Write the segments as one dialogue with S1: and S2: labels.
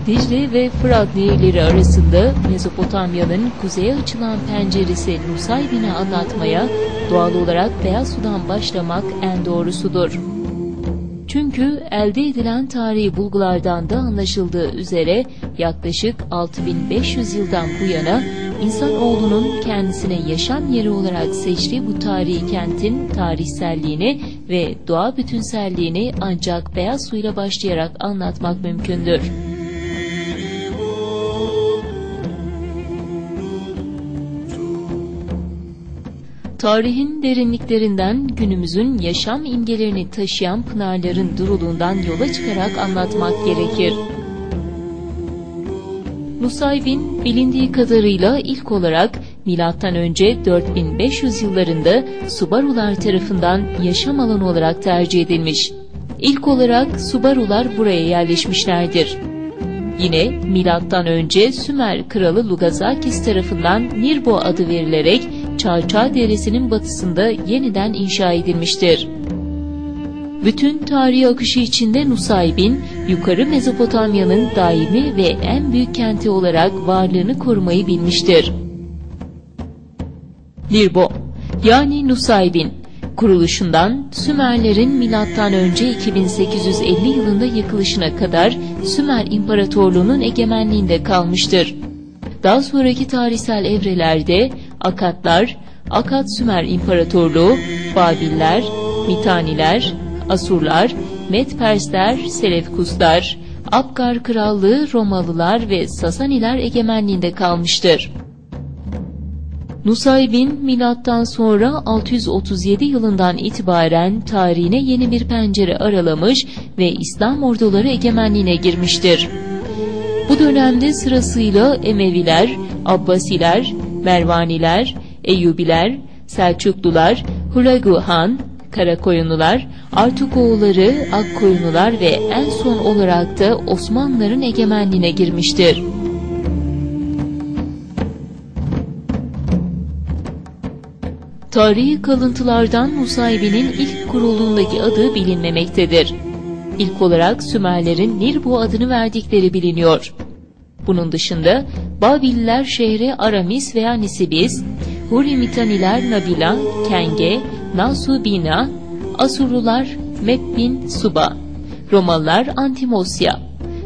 S1: Dicle ve Fırat nehirleri arasında Mezopotamya'nın kuzeye açılan penceresi Nusaybin'i anlatmaya doğal olarak Beyaz Su'dan başlamak en doğrusudur. Çünkü elde edilen tarihi bulgulardan da anlaşıldığı üzere yaklaşık 6500 yıldan bu yana insanoğlunun kendisine yaşam yeri olarak seçtiği bu tarihi kentin tarihselliğini ve doğa bütünselliğini ancak Beyaz Su ile başlayarak anlatmak mümkündür. Tarihin derinliklerinden günümüzün yaşam imgelerini taşıyan pınarların duruluğundan yola çıkarak anlatmak gerekir. Nusaybin bilindiği kadarıyla ilk olarak M.Ö. 4500 yıllarında Subarular tarafından yaşam alanı olarak tercih edilmiş. İlk olarak Subarular buraya yerleşmişlerdir. Yine M.Ö. Sümer kralı Lugazakis tarafından Nirbo adı verilerek Çağçağ Deresi'nin batısında yeniden inşa edilmiştir. Bütün tarihi akışı içinde Nusaybin, yukarı Mezopotamya'nın daimi ve en büyük kenti olarak varlığını korumayı bilmiştir. Nirbo, yani Nusaybin, kuruluşundan Sümerlerin M.Ö. 2850 yılında yıkılışına kadar Sümer İmparatorluğu'nun egemenliğinde kalmıştır. Daha sonraki tarihsel evrelerde Akatlar, Akat-Sümer İmparatorluğu, Babiller, Mitaniler, Asurlar, Med-Persler, Selevkuslar, Abgar Krallığı, Romalılar ve Sasaniler egemenliğinde kalmıştır. Nusaybin, milattan sonra 637 yılından itibaren tarihine yeni bir pencere aralamış ve İslam orduları egemenliğine girmiştir. Bu dönemde sırasıyla Emeviler, Abbasiler, Mervaniler, Eyyubiler, Selçuklular, Hulagu Han, Karakoyunlular, Artukoğulları, Akkoyunlular ve en son olarak da Osmanlıların egemenliğine girmiştir. Tarihi kalıntılardan Nusaybin'in ilk kurulduğundaki adı bilinmemektedir. İlk olarak Sümerlerin Nirbo adını verdikleri biliniyor. Bunun dışında Babiller şehri Aramis veya Nisibis, Hurimitaniler Nabila, Kenge, Nasubina, Asurlular Mebbin Suba, Romalılar Antimosya,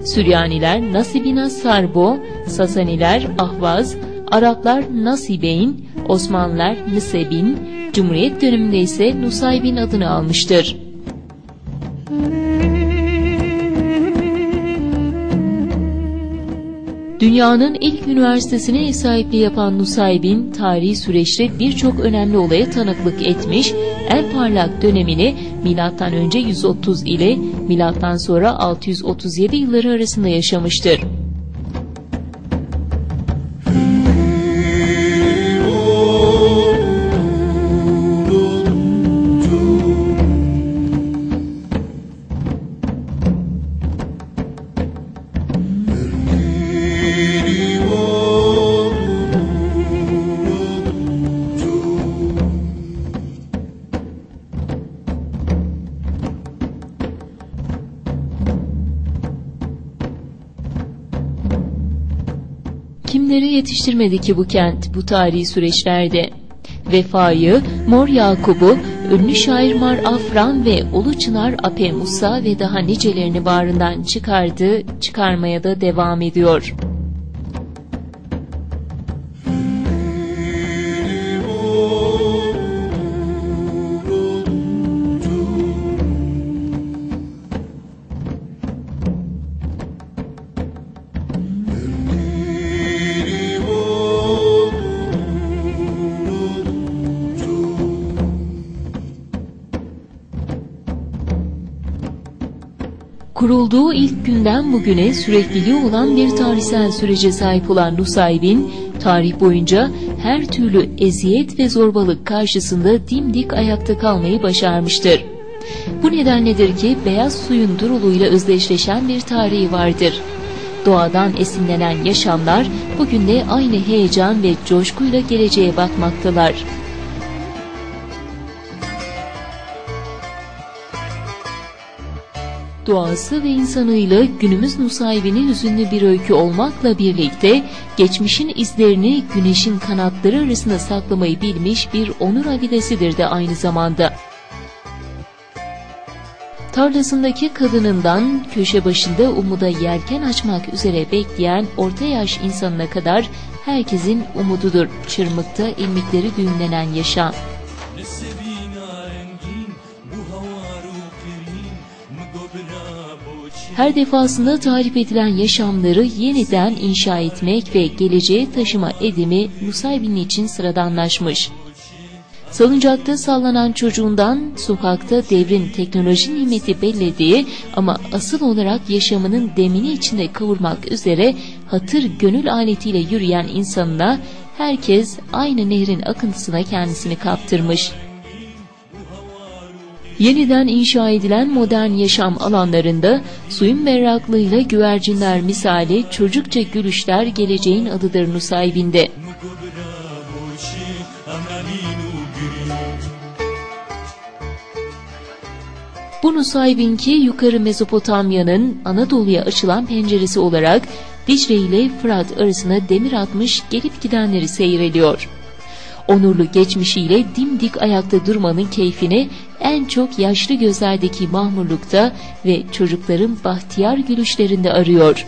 S1: Süryaniler Nasibina Sarbo, Sasaniler Ahvaz, Araplar Nasibeyn, Osmanlılar Nisebin, Cumhuriyet döneminde ise Nusaybin adını almıştır. Dünyanın ilk üniversitesine ev sahipliği yapan Nusaybin, tarihi süreçte birçok önemli olaya tanıklık etmiş, en parlak dönemini M.Ö. 130 ile M.Ö. 637 yılları arasında yaşamıştır. Kimleri yetiştirmedi ki bu kent bu tarihi süreçlerde? Vefa'yı, Mor Yakub'u, ünlü şair Mar Afran ve Ulu Çınar Ape Musa ve daha nicelerini bağrından çıkardı, çıkarmaya da devam ediyor. Kurulduğu ilk günden bugüne sürekliliği olan bir tarihsel sürece sahip olan Nusaybin, tarih boyunca her türlü eziyet ve zorbalık karşısında dimdik ayakta kalmayı başarmıştır. Bu nedenledir ki beyaz suyun duruluğuyla özdeşleşen bir tarihi vardır. Doğadan esinlenen yaşamlar bugün de aynı heyecan ve coşkuyla geleceğe bakmaktalar. Doğası ve insanıyla günümüz Nusaybin'i hüzünlü bir öykü olmakla birlikte geçmişin izlerini güneşin kanatları arasında saklamayı bilmiş bir onur abidesidir de aynı zamanda. Tarlasındaki kadınından köşe başında umuda yelken açmak üzere bekleyen orta yaş insanına kadar herkesin umududur çırmıkta ilmikleri düğümlenen yaşam. Her defasında tarif edilen yaşamları yeniden inşa etmek ve geleceğe taşıma edimi Nusaybin için sıradanlaşmış. Salıncakta sallanan çocuğundan sokakta devrin teknoloji nimeti bellediği ama asıl olarak yaşamının demini içinde kavurmak üzere hatır gönül aletiyle yürüyen insanına herkes aynı nehrin akıntısına kendisini kaptırmış. Yeniden inşa edilen modern yaşam alanlarında suyun berraklığıyla güvercinler misali çocukça gülüşler geleceğin adıdır Nusaybin'de. Bu Nusaybin ki yukarı Mezopotamya'nın Anadolu'ya açılan penceresi olarak Dicle ile Fırat arasına demir atmış gelip gidenleri seyrediyor. Onurlu geçmişiyle dimdik ayakta durmanın keyfini en çok yaşlı gözlerdeki mahmurlukta ve çocukların bahtiyar gülüşlerinde arıyor.